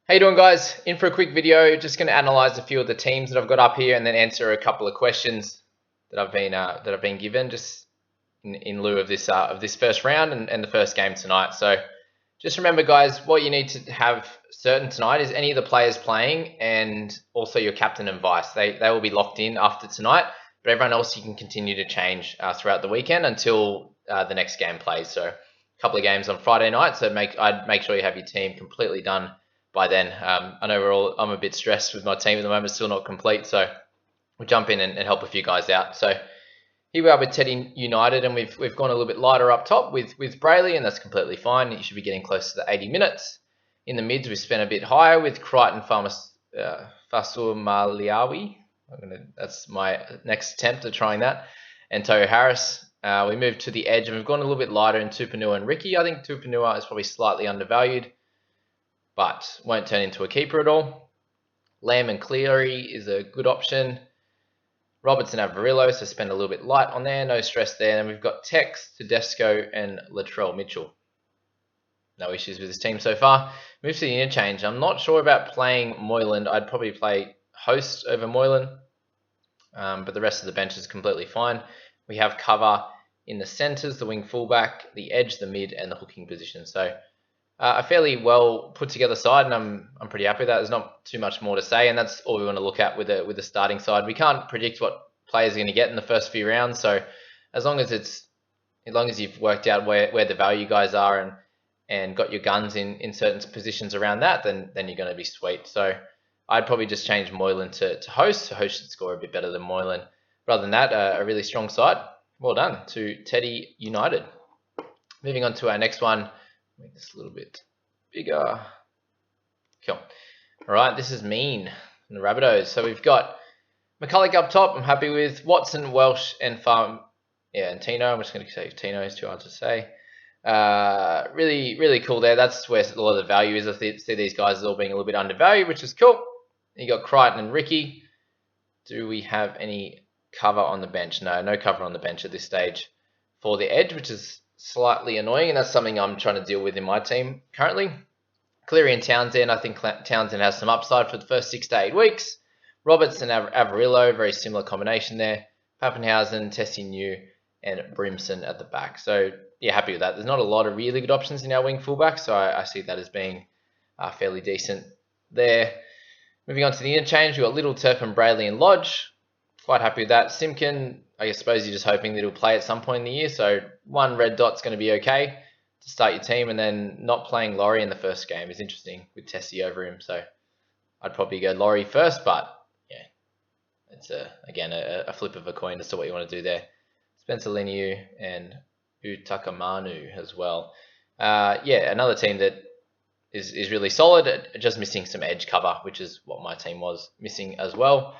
How you doing, guys? In for a quick video. Just going to analyze a few of the teams that I've got up here, and then answer a couple of questions that I've been given just in lieu of this first round and the first game tonight. So just remember, guys, what you need to have certain tonight is any of the players playing, and also your captain and vice. They will be locked in after tonight, but everyone else you can continue to change throughout the weekend until the next game plays. So a couple of games on Friday night. So I'd make sure you have your team completely done by then. I know I'm a bit stressed with my team at the moment, still not complete, so we'll jump in and help a few guys out. So here we are with Teddy United, and we've gone a little bit lighter up top with Brayley, and that's completely fine. You should be getting close to the 80 minutes. In the mids, we've spent a bit higher with Crichton, Fasur Maliawi. That's my next attempt at trying that. And Toyo Harris. We moved to the edge, and we've gone a little bit lighter in Tupanua and Ricky. I think Tupanua is probably slightly undervalued, but won't turn into a keeper at all. Lamb and Cleary is a good option. Robertson Avarillo, so spend a little bit light on there, no stress there. And we've got Tex, Tedesco, and Latrell Mitchell. No issues with this team so far. Move to the interchange. I'm not sure about playing Moylan. I'd probably play Host over Moylan, but the rest of the bench is completely fine. We have cover in the centres, the wing fullback, the edge, the mid, and the hooking position. So a fairly well put together side, and I'm pretty happy with that. There's not too much more to say, and that's all we want to look at with the starting side. We can't predict what players are going to get in the first few rounds, so as long as you've worked out where the value guys are and got your guns in certain positions around that, then you're going to be sweet. So I'd probably just change Moylan to Host. So Host should score a bit better than Moylan. But other than that, a really strong side. Well done to Teddy United. Moving on to our next one. Make this a little bit bigger. Cool. All right, this is mean from the Rabbitohs. So we've got McCulloch up top. I'm happy with Watson, Welsh, and and Tino. I'm just going to say Tino is too hard to say. Really, really cool there. That's where a lot of the value is. I see these guys as all being a little bit undervalued, which is cool. You got Crichton and Ricky. Do we have any cover on the bench? No cover on the bench at this stage for the edge, which is slightly annoying, and that's something I'm trying to deal with in my team currently. Cleary and Townsend. I think Townsend has some upside for the first 6 to 8 weeks. Roberts and Avarillo, very similar combination there. Pappenhausen, Tessie New, and Brimson at the back. So yeah, happy with that. There's not a lot of really good options in our wing fullback, so I see that as being fairly decent there. Moving on to the interchange, we've got Little, Turpin, Brayley, and Lodge. Quite happy with that. Simkin, I suppose you're just hoping that he'll play at some point in the year, so one red dot's going to be okay to start your team, and then not playing Laurie in the first game is interesting with Tessie over him, so I'd probably go Laurie first, but yeah, it's again a flip of a coin as to what you want to do there. Spencer Leniu and Utakamanu as well. Yeah, another team that is really solid, just missing some edge cover, which is what my team was missing as well.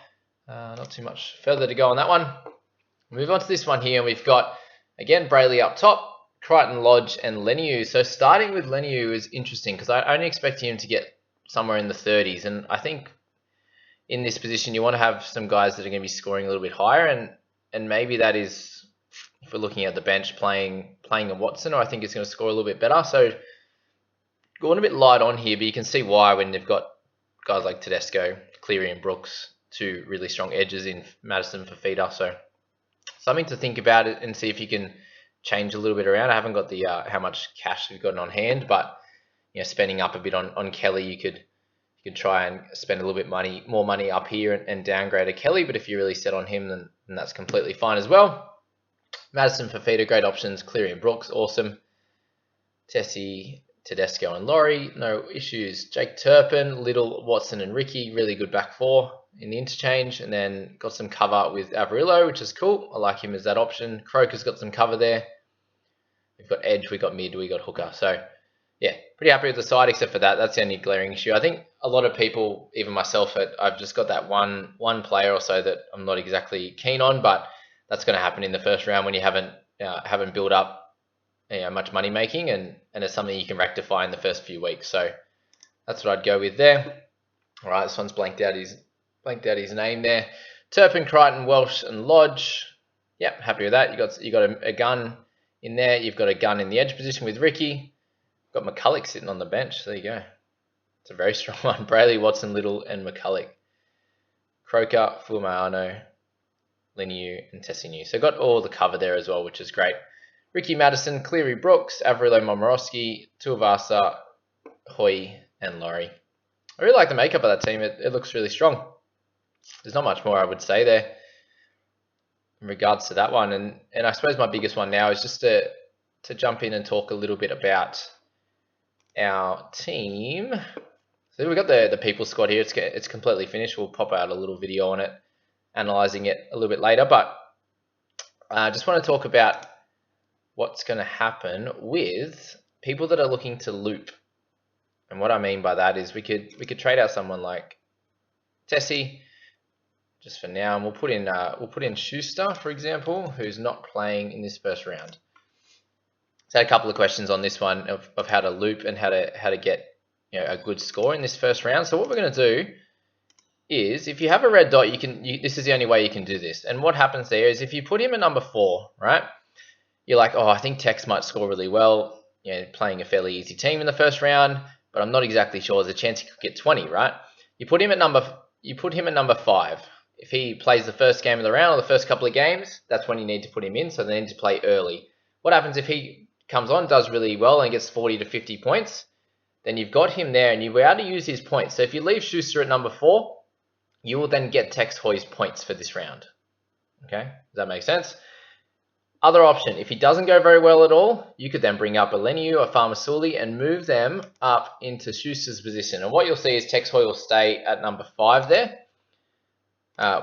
Not too much further to go on that one. Move on to this one here, and we've got, again, Brayley up top, Crichton, Lodge, and Leniu. So starting with Leniu is interesting because I only expect him to get somewhere in the 30s, and I think in this position you want to have some guys that are going to be scoring a little bit higher, and maybe that is, if we're looking at the bench, playing a Watson, or I think it's going to score a little bit better. So going a bit light on here, but you can see why when they've got guys like Tedesco, Cleary, and Brooks, two really strong edges in Madison for feeder. So something to think about it and see if you can change a little bit around. I haven't got the how much cash we've got on hand, but spending up a bit on Kelly, you could try and spend a little bit more money up here and downgrade a Kelly. But if you're really set on him, then that's completely fine as well. Madison for feeder, great options. Cleary and Brooks, awesome. Tessie, Tedesco, and Laurie, no issues. Jake Turpin, Little, Watson, and Ricky, really good back four in the interchange, and then got some cover with Avarillo, which is cool. I like him as that option. Croker's got some cover there. We've got edge, we got mid, we got hooker. So yeah, pretty happy with the side except for that. That's the only glaring issue. I think a lot of people, even myself, I've just got that one player or so that I'm not exactly keen on, but that's going to happen in the first round when you haven't built up much money making, and it's something you can rectify in the first few weeks. So that's what I'd go with there. All right, this one's blanked out his name there. Turpin, Crichton, Welsh, and Lodge. Yep, happy with that. You got a gun in there. You've got a gun in the edge position with Ricky. Got McCulloch sitting on the bench. There you go. It's a very strong one. Brayley, Watson, Little, and McCulloch. Croker, Fulmayano, Liniu, and Tessinu. So got all the cover there as well, which is great. Ricky Madison, Cleary Brooks, Averillo Momorowski, Tuivasa, Hoy, and Laurie. I really like the makeup of that team. It looks really strong. There's not much more I would say there in regards to that one. And I suppose my biggest one now is just to jump in and talk a little bit about our team. So we've got the people squad here. It's completely finished. We'll pop out a little video on it, analysing it a little bit later. But I just want to talk about what's going to happen with people that are looking to loop. And what I mean by that is we could trade out someone like Tessie just for now, and we'll put in Schuster, for example, who's not playing in this first round. So I had a couple of questions on this one of how to loop and how to get a good score in this first round. So what we're going to do is, if you have a red dot, this is the only way you can do this. And what happens there is if you put him at number 4, right? You're like, oh, I think Tex might score really well, playing a fairly easy team in the first round, but I'm not exactly sure. There's a chance he could get 20, right? You put him at number 5. If he plays the first game of the round or the first couple of games, that's when you need to put him in. So they need to play early. What happens if he comes on, does really well, and gets 40 to 50 points? Then you've got him there, and you'll be able to use his points. So if you leave Schuster at number 4, you will then get Tex Hoy's points for this round. Okay, does that make sense? Other option, if he doesn't go very well at all, you could then bring up a Leniu or Farmasuli and move them up into Schuster's position. And what you'll see is Tex Hoy will stay at number 5 there.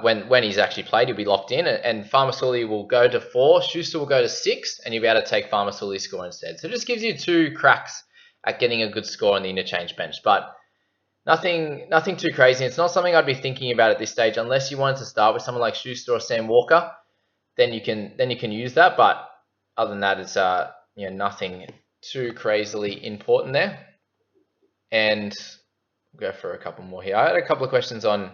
When he's actually played, he'll be locked in, and Farmasuli will go to 4, Schuster will go to 6, and you'll be able to take Farmasuli's score instead. So it just gives you 2 cracks at getting a good score on the interchange bench, but nothing too crazy. It's not something I'd be thinking about at this stage unless you wanted to start with someone like Schuster or Sam Walker. Then you can use that, but other than that, it's nothing too crazily important there. And we'll go for a couple more here. I had a couple of questions on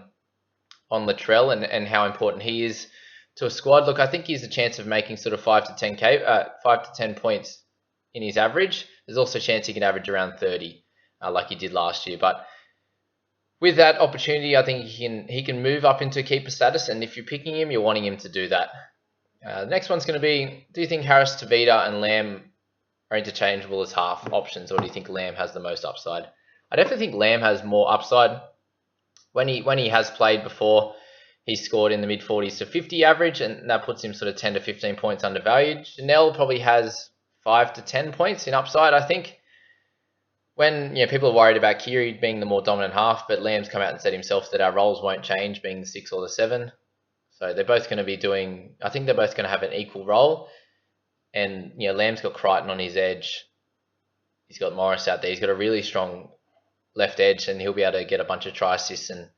Latrell and how important he is to a squad. Look, I think he has a chance of making sort of 5 to 10 points in his average. There's also a chance he can average around 30, like he did last year. But with that opportunity, I think he can move up into keeper status. And if you're picking him, you're wanting him to do that. The next one's going to be: do you think Harris, Tavita, and Lamb are interchangeable as half options, or do you think Lamb has the most upside? I definitely think Lamb has more upside. When he has played before, he's scored in the mid 40s to 50 average, and that puts him sort of 10 to 15 points undervalued. Chanel probably has 5 to 10 points in upside, I think. When people are worried about Kiri being the more dominant half, but Lamb's come out and said himself that our roles won't change, being the 6 or the 7. So they're both going to be doing, I think they're both going to have an equal role. And Lamb's got Crichton on his edge. He's got Morris out there. He's got a really strong left edge, and he'll be able to get a bunch of try assists and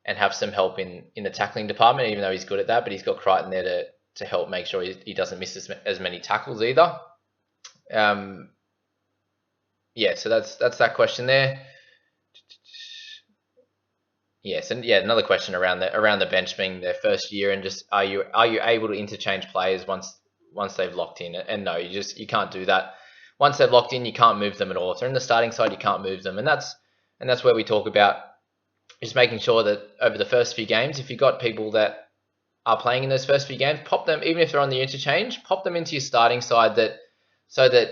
have some help in the tackling department, even though he's good at that. But he's got Crichton there to help make sure he doesn't miss as many tackles either. So that's that question there. Yes, and another question around the bench being their first year, and just are you able to interchange players once they've locked in? And no, you can't do that. Once they've locked in, you can't move them at all. If they're in the starting side, you can't move them, and that's where we talk about just making sure that over the first few games, if you've got people that are playing in those first few games, pop them, even if they're on the interchange, pop them into your starting side so that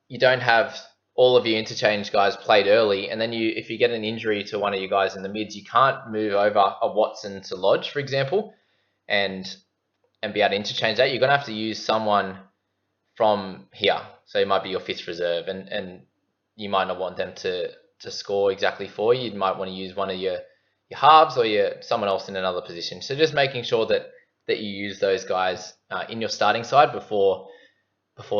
you don't have all of your interchange guys played early, and then if you get an injury to one of you guys in the mids, you can't move over a Watson to Lodge, for example, and be able to interchange that. You're going to have to use someone from here. So it might be your 5th reserve, and you might not want them to score exactly for you. You might want to use one of your halves or someone else in another position. So just making sure that you use those guys in your starting side before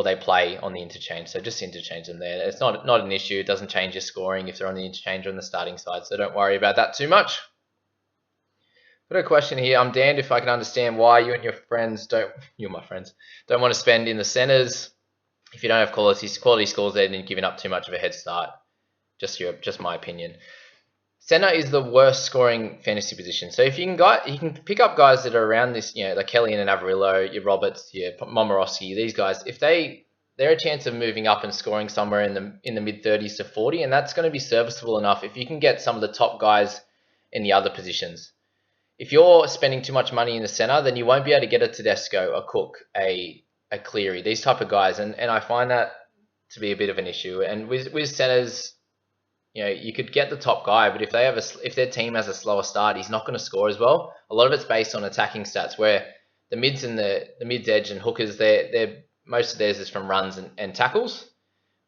they play on the interchange. So just interchange them there. It's not an issue. It doesn't change your scoring if they're on the interchange or on the starting side. So don't worry about that too much. Got a question here. I'm damned if I can understand why you and your friends don't want to spend in the centers if you don't have quality scores there, then giving up too much of a head start. Just my opinion. Center is the worst scoring fantasy position. So if you can pick up guys that are around this, like Kelly and Averillo, your Roberts, your Momorowski, these guys, if they're they're a chance of moving up and scoring somewhere in the mid 30s to 40, and that's going to be serviceable enough if you can get some of the top guys in the other positions. If you're spending too much money in the center, then you won't be able to get a Tedesco, a Cook, a Cleary, these type of guys, and I find that to be a bit of an issue. And with centers, you could get the top guy, but if their team has a slower start, he's not going to score as well. A lot of it's based on attacking stats, where the mids and the mids edge and hookers, they're most of theirs is from runs and tackles,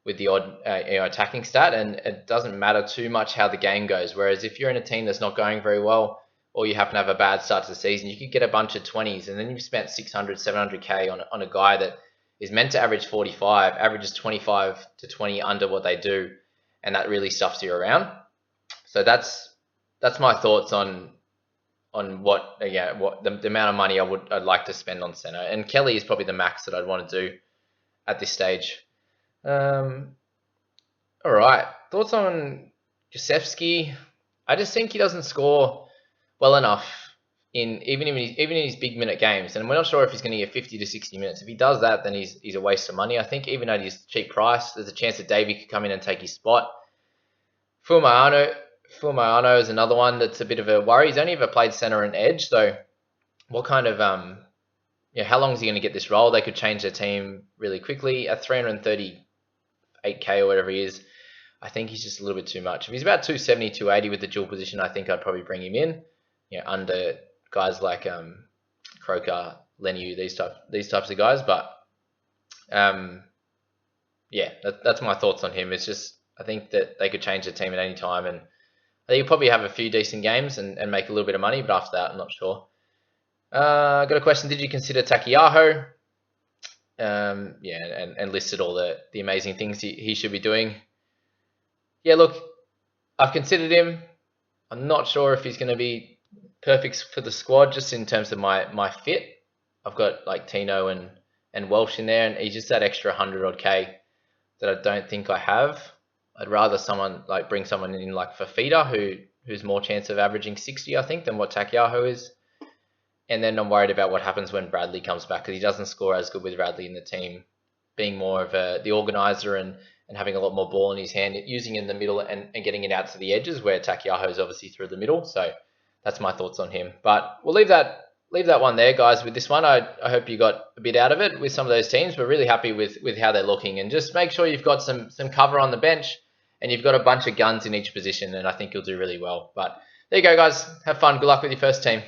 with the odd attacking stat, and it doesn't matter too much how the game goes. Whereas if you're in a team that's not going very well, or you happen to have a bad start to the season, you could get a bunch of 20s, and then you've spent 600, 700k on a guy that is meant to average 45, averages 25 to 20 under what they do, and that really stuffs you around. So that's my thoughts on what the amount of money I'd like to spend on center. And Kelly is probably the max that I'd want to do at this stage. All right, thoughts on Gosiewski? I just think he doesn't score well enough even in his big minute games, and we're not sure if he's going to get 50 to 60 minutes. If he does that, then he's a waste of money. I think even at his cheap price, there's a chance that Davey could come in and take his spot. Fulmayano is another one that's a bit of a worry. He's only ever played center and edge, so what kind of how long is he going to get this role? They could change their team really quickly. At 338k or whatever he is, I think he's just a little bit too much. If he's about 270, 280 with the dual position, I think I'd probably bring him in. Under guys like Croker, Leniu, these types of guys. But that's my thoughts on him. It's just, I think that they could change the team at any time, and I think he'll probably have a few decent games and make a little bit of money, but after that, I'm not sure. Got a question. Did you consider Takiaho? And listed all the amazing things he should be doing. Yeah, look, I've considered him. I'm not sure if he's going to be perfect for the squad, just in terms of my fit. I've got like Tino and Welsh in there, and he's just that extra 100 odd K that I don't think I have. I'd rather bring someone in like Fafita, who's more chance of averaging 60, I think, than what Takiaho is. And then I'm worried about what happens when Bradley comes back, because he doesn't score as good with Bradley in the team, being more of the organizer and having a lot more ball in his hand, using in the middle and getting it out to the edges, where Takiaho is obviously through the middle. So that's my thoughts on him. But we'll leave that one there, guys, with this one. I hope you got a bit out of it with some of those teams. We're really happy with how they're looking. And just make sure you've got some cover on the bench, and you've got a bunch of guns in each position, and I think you'll do really well. But there you go, guys. Have fun. Good luck with your first team.